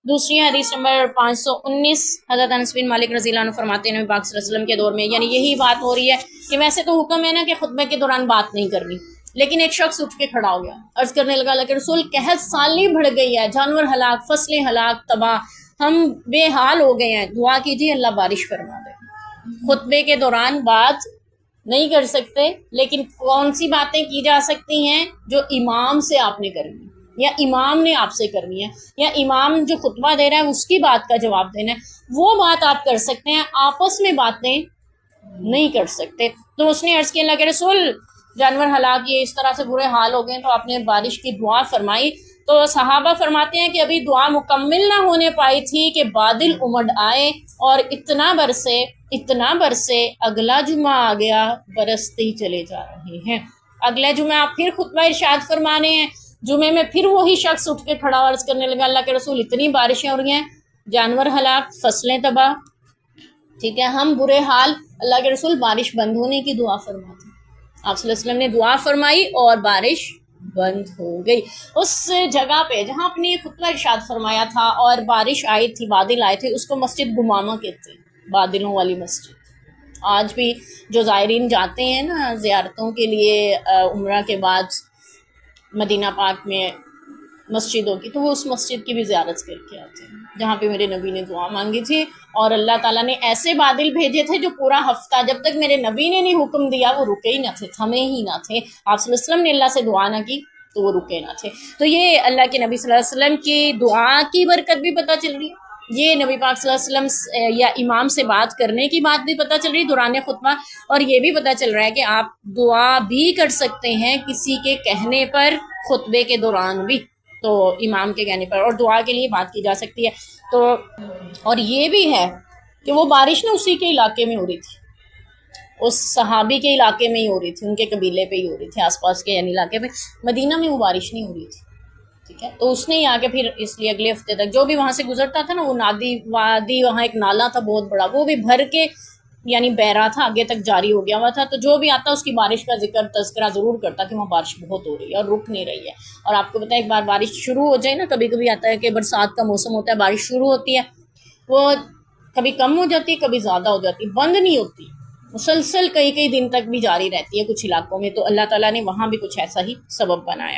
دوسری حدیث نمبر 519، حضرت انس بن مالک رضی اللہ عنہ فرماتے ہیں نبی پاک صلی اللہ علیہ وسلم کے دور میں یعنی یہی بات ہو رہی ہے کہ ویسے تو حکم ہے نا کہ خطبے کے دوران بات نہیں کرنی، لیکن ایک شخص اٹھ کے کھڑا ہو گیا، عرض کرنے لگا اللہ کے رسول قحط سالی بڑھ گئی ہے، جانور ہلاک، فصلیں ہلاک، تباہ، ہم بے حال ہو گئے ہیں، دعا کیجیے اللہ بارش فرما دے۔ خطبے کے دوران بات نہیں کر سکتے، لیکن کون سی باتیں کی جا سکتی ہیں؟ جو امام سے آپ نے کرنی یا امام نے آپ سے کرنی ہے، یا امام جو خطبہ دے رہا ہے اس کی بات کا جواب دینا ہے، وہ بات آپ کر سکتے ہیں، آپس میں باتیں نہیں کر سکتے۔ تو اس نے عرض کیا اللہ کے رسول جانور ہلاک، یہ اس طرح سے برے حال ہو گئے، تو آپ نے بارش کی دعا فرمائی۔ تو صحابہ فرماتے ہیں کہ ابھی دعا مکمل نہ ہونے پائی تھی کہ بادل امڑ آئے اور اتنا برسے اگلا جمعہ آ گیا، برستے ہی چلے جا رہے ہیں۔ اگلے جمعہ آپ پھر خطبہ ارشاد فرمانے ہیں، جمعے میں پھر وہی شخص اٹھ کے کھڑا عرض کرنے لگا اللہ کے رسول اتنی بارشیں ہو رہی ہیں، جانور ہلاک، فصلیں تباہ، ٹھیک ہے، ہم برے حال، اللہ کے رسول بارش بند ہونے کی دعا فرماتے۔ آپ صلی اللہ علیہ وسلم نے دعا فرمائی اور بارش بند ہو گئی۔ اس جگہ پہ جہاں اپنی خطبہ ارشاد فرمایا تھا اور بارش آئی تھی، بادل آئے تھے، اس کو مسجد گمامہ کہتے ہیں، بادلوں والی مسجد۔ آج بھی جو زائرین جاتے ہیں نا زیارتوں کے لیے عمرہ کے بعد مدینہ پاک میں مسجدوں کی، تو وہ اس مسجد کی بھی زیارت کر کے آتے ہیں جہاں پہ میرے نبی نے دعا مانگی تھی، اور اللہ تعالیٰ نے ایسے بادل بھیجے تھے جو پورا ہفتہ جب تک میرے نبی نے نہیں حکم دیا وہ رکے ہی نہ تھے، تھمے ہی نہ تھے۔ آپ صلی اللہ علیہ وسلم نے اللہ سے دعا نہ کی تو وہ رکے نہ تھے۔ تو یہ اللہ کے نبی صلی اللہ علیہ وسلم کی دعا کی برکت بھی پتہ چل رہی ہے، یہ نبی پاک صلی اللہ علیہ وسلم یا امام سے بات کرنے کی بات بھی پتہ چل رہی ہے دوران خطبہ، اور یہ بھی پتہ چل رہا ہے کہ آپ دعا بھی کر سکتے ہیں کسی کے کہنے پر خطبے کے دوران بھی، تو امام کے کہنے پر، اور دعا کے لیے بات کی جا سکتی ہے۔ تو اور یہ بھی ہے کہ وہ بارش نا اسی کے علاقے میں ہو رہی تھی، اس صحابی کے علاقے میں ہی ہو رہی تھی، ان کے قبیلے پہ ہی ہو رہی تھی، آس پاس کے یعنی علاقے پہ، مدینہ میں وہ بارش نہیں ہو رہی تھی، ٹھیک ہے۔ تو اس نے یہاں کے پھر اس لیے اگلے ہفتے تک جو بھی وہاں سے گزرتا تھا نا، وہ نادی وادی، وہاں ایک نالا تھا بہت بڑا، وہ بھی بھر کے یعنی بہ رہا تھا، آگے تک جاری ہو گیا ہوا تھا، تو جو بھی آتا اس کی بارش کا ذکر تذکرہ ضرور کرتا کہ وہاں بارش بہت ہو رہی ہے اور رک نہیں رہی ہے۔ اور آپ کو پتہ ہے ایک بار بارش شروع ہو جائے نا، کبھی کبھی آتا ہے کہ برسات کا موسم ہوتا ہے، بارش شروع ہوتی ہے، وہ کبھی کم ہو جاتی ہے، کبھی زیادہ ہو جاتی ہے، بند نہیں ہوتی، مسلسل کئی دن تک بھی جاری رہتی ہے کچھ علاقوں میں، تو اللہ تعالیٰ نے وہاں بھی کچھ ایسا ہی سبب بنایا۔